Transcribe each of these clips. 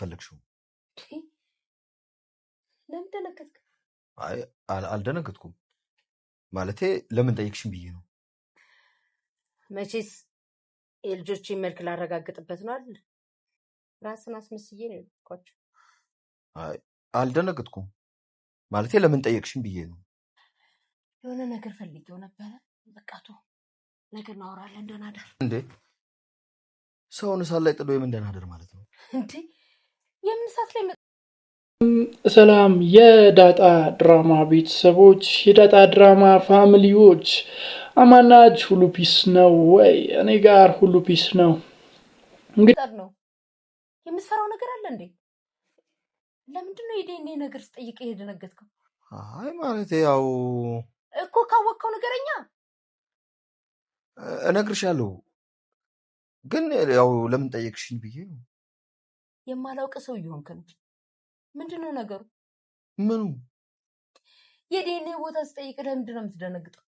ፈለግሽው? ለምን ደነገጥክ? አይ አልደነገጥኩም። ማለቴ ለምን ጠይቅሽኝ ብዬ ነው። መቼስ የልጆችን መልክ ላረጋግጥበት ነው አይደል? ራስን አስመስዬ ነው የልኳቸው። አይ አልደነገጥኩም። ማለቴ ለምን ጠይቅሽኝ ብዬ ነው። የሆነ ነገር ፈልጌው ነበረ። በቃቱ ነገር እናወራለን። ደህና ደር። እንዴ ሰውን እሳት ላይ ጥሎ የምን ደህና ደር ማለት ነው እንዴ? የምን እሳት ላይ ሰላም የዳጣ ድራማ ቤተሰቦች፣ የዳጣ ድራማ ፋሚሊዎች አማናች ሁሉ ፒስ ነው ወይ? እኔ ጋር ሁሉ ፒስ ነው። እንግዲህ ነው የምትፈራው ነገር አለ እንዴ? ለምንድን ነው የዲኤንኤ ነገር ስጠይቅ የደነገጥከው? አይ ማለት ያው እኮ ካወቅከው ነገረኛ እነግርሻለሁ፣ ግን ያው ለምን ጠየቅሽኝ ብዬ ነው። የማላውቅ ሰው እየሆንክ ነው። ምንድን ነው ነገሩ? ምኑ? የዲኤንኤ ቦታ ስጠይቅ ለምንድን ነው የምትደነግጠው?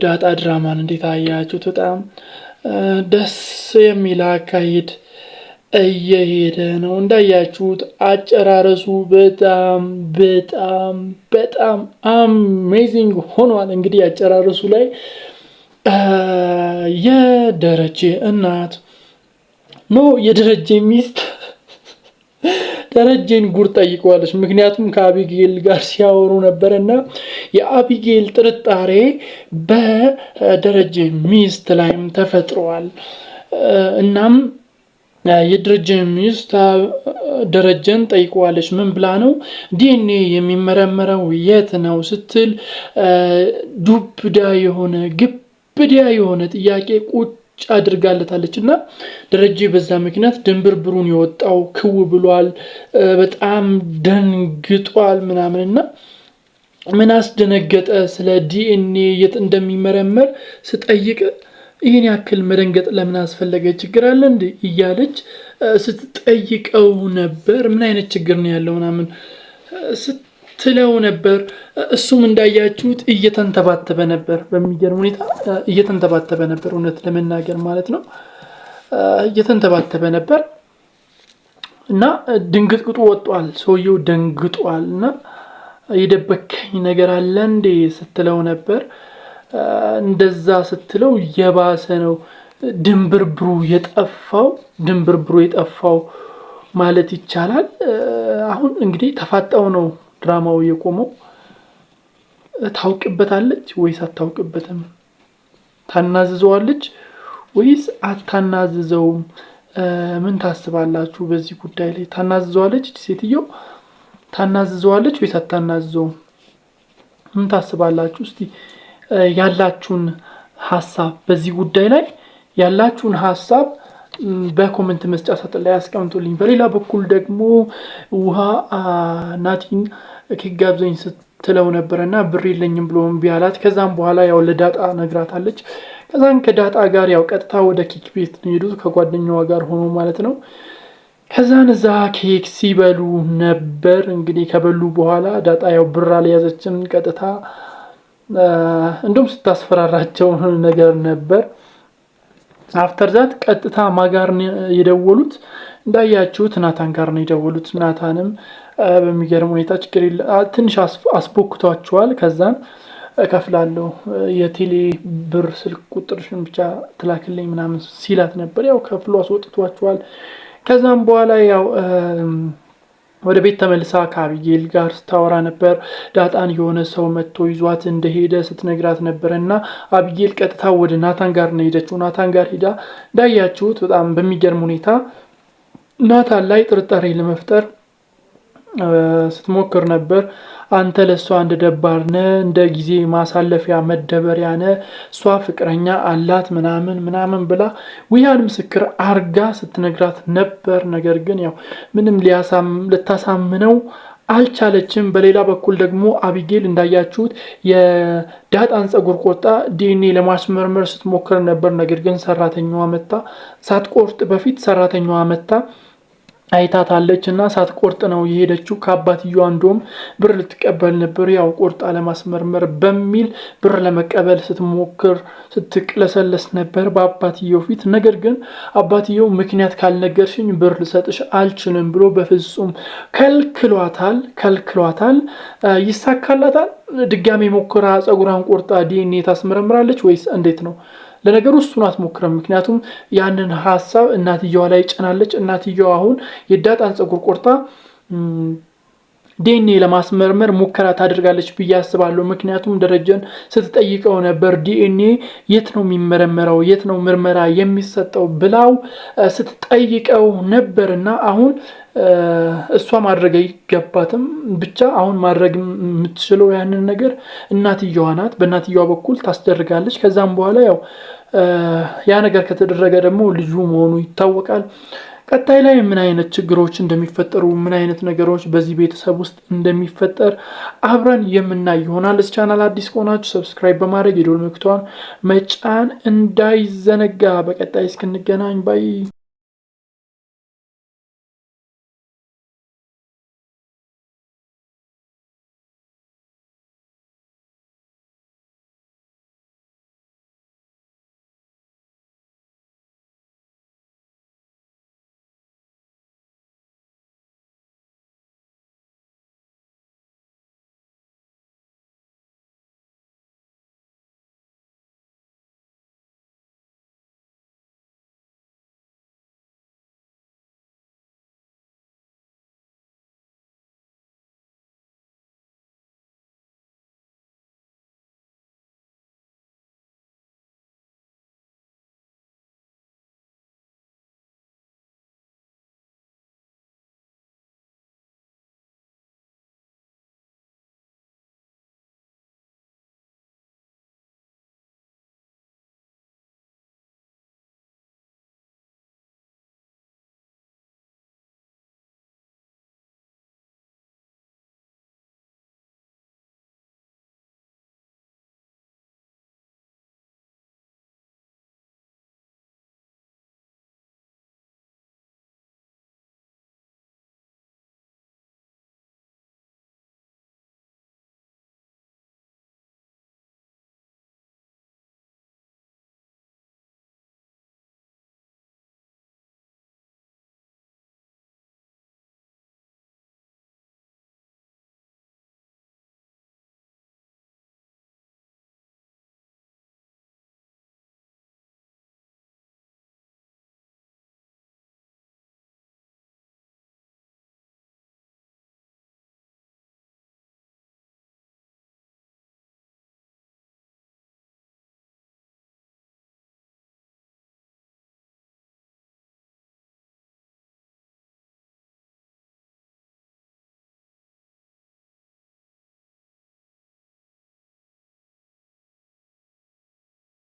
ዳጣ ድራማን እንዴት አያችሁት? በጣም ደስ የሚል አካሄድ እየሄደ ነው። እንዳያችሁት አጨራረሱ በጣም በጣም በጣም አሜዚንግ ሆኗል። እንግዲህ አጨራረሱ ላይ የደረጀ እናት ኖ የደረጀ ሚስት ደረጀን ጉር ጠይቀዋለች። ምክንያቱም ከአቢጌል ጋር ሲያወሩ ነበርና የአቢጌል ጥርጣሬ በደረጀ ሚስት ላይም ተፈጥሯል። እናም የደረጀ ሚስት ደረጀን ጠይቀዋለች። ምን ብላ ነው? ዲኤንኤ የሚመረመረው የት ነው ስትል ዱብዳ የሆነ ግብዳ የሆነ ጥያቄ ቁጭ አድርጋለታለች እና ደረጀ በዛ ምክንያት ድንብርብሩን የወጣው ክው ብሏል። በጣም ደንግጧል ምናምንና ምን አስደነገጠ ስለ ዲኤንኤ የት እንደሚመረመር ስጠይቅ ይሄን ያክል መደንገጥ ለምን አስፈለገ? ችግር አለ እንዴ እያለች ስትጠይቀው ነበር። ምን አይነት ችግር ነው ያለው ምናምን ስትለው ነበር። እሱም እንዳያችሁት እየተንተባተበ ነበር። በሚገርም ሁኔታ እየተንተባተበ ነበር፣ እውነት ለመናገር ማለት ነው። እየተንተባተበ ነበር እና ድንግጥግጡ ወጧል። ሰውየው ደንግጧል እና የደበከኝ ነገር አለ እንዴ ስትለው ነበር። እንደዛ ስትለው የባሰ ነው ድንብርብሩ የጠፋው ማለት ይቻላል። አሁን እንግዲህ ተፋጣው ነው ድራማው የቆመው። ታውቅበታለች ወይስ አታውቅበትም? ታናዝዘዋለች ወይስ አታናዝዘውም? ምን ታስባላችሁ በዚህ ጉዳይ ላይ? ታናዝዘዋለች ሴትየው? ታናዝዘዋለች ወይስ አታናዝዘውም? ምን ታስባላችሁ? እስቲ ያላችሁን ሐሳብ በዚህ ጉዳይ ላይ ያላችሁን ሐሳብ በኮሜንት መስጫ ሳጥን ላይ አስቀምጡልኝ። በሌላ በኩል ደግሞ ውሃ ናቲን ኬክ ጋብዘኝ ስትለው ነበርና ብር የለኝም ብሎ እምቢ አላት። ከዛም በኋላ ያው ለዳጣ ነግራታለች። ከዛን ከዳጣ ጋር ያው ቀጥታ ወደ ኬክ ቤት ነው የሄዱት ከጓደኛዋ ጋር ሆኖ ማለት ነው። ከዛን እዛ ኬክ ሲበሉ ነበር። እንግዲህ ከበሉ በኋላ ዳጣ ያው ብር አልያዘችም። ቀጥታ እንደውም ስታስፈራራቸው ነገር ነበር። አፍተር ዛት ቀጥታ ማጋር የደወሉት እንዳያችሁት ናታን ጋር ነው የደወሉት። ናታንም በሚገርም ሁኔታ ችግር ትንሽ አስቦክቷቸዋል። ከዛን እከፍላለሁ የቴሌ ብር ስልክ ቁጥርሽን ብቻ ትላክልኝ ምናምን ሲላት ነበር። ያው ከፍሎ አስወጥቷቸዋል። ከዛም በኋላ ያው ወደ ቤት ተመልሳ ከአቢጌል ጋር ስታወራ ነበር። ዳጣን የሆነ ሰው መጥቶ ይዟት እንደሄደ ስትነግራት ነበርና አቢጌል ቀጥታ ወደ ናታን ጋር ነው ሄደችው። ናታን ጋር ሄዳ እንዳያችሁት በጣም በሚገርም ሁኔታ ናታን ላይ ጥርጣሬ ለመፍጠር ስትሞክር ነበር። አንተ ለሷ እንደ ደባር ነህ፣ እንደ ጊዜ ማሳለፊያ መደበሪያ ነህ፣ እሷ ፍቅረኛ አላት ምናምን ብላ ውያን ምስክር አርጋ ስትነግራት ነበር። ነገር ግን ያው ምንም ልታሳምነው አልቻለችም። በሌላ በኩል ደግሞ አቢጌል እንዳያችሁት የዳጣን ጸጉር ቆርጣ ዲኤንኤ ለማስመርመር ስትሞክር ነበር። ነገር ግን ሰራተኛዋ መጣ። ሳትቆርጥ በፊት ሰራተኛዋ መጣ አይታታለችና ሳትቆርጥ ነው የሄደችው። ከአባትየው አንዱም ብር ልትቀበል ነበር፣ ያው ቆርጣ ለማስመርመር በሚል ብር ለመቀበል ስትሞክር ስትቅለሰለስ ነበር በአባትየው ፊት። ነገር ግን አባትየው ምክንያት ካልነገርሽኝ ብር ልሰጥሽ አልችልም ብሎ በፍጹም ከልክሏታል። ይሳካላታል? ድጋሜ ሞክራ ጸጉራን ቆርጣ ዲኤንኤ ታስመረምራለች ወይስ እንዴት ነው? ለነገሩ እሱን አትሞክረም። ምክንያቱም ያንን ሀሳብ እናትየዋ ላይ ጭናለች። እናትየዋ አሁን የዳጣን ጸጉር ቆርጣ ዲኤንኤ ለማስመርመር ሙከራ ታደርጋለች ብዬ አስባለሁ። ምክንያቱም ደረጀን ስትጠይቀው ነበር ዲኤንኤ የት ነው የሚመረመረው፣ የት ነው ምርመራ የሚሰጠው ብላው ስትጠይቀው ነበርና አሁን እሷ ማድረግ አይገባትም። ብቻ አሁን ማድረግ የምትችለው ያንን ነገር እናትየዋ ናት። በእናትየዋ በኩል ታስደርጋለች። ከዛም በኋላ ያው ያ ነገር ከተደረገ ደግሞ ልጁ መሆኑ ይታወቃል። ቀጣይ ላይ ምን አይነት ችግሮች እንደሚፈጠሩ ምን አይነት ነገሮች በዚህ ቤተሰብ ውስጥ እንደሚፈጠር አብረን የምናይ ይሆናል። ለዚህ ቻናል አዲስ ከሆናችሁ ሰብስክራይብ በማድረግ የደወል ምልክቷን መጫን እንዳይዘነጋ። በቀጣይ እስክንገናኝ ባይ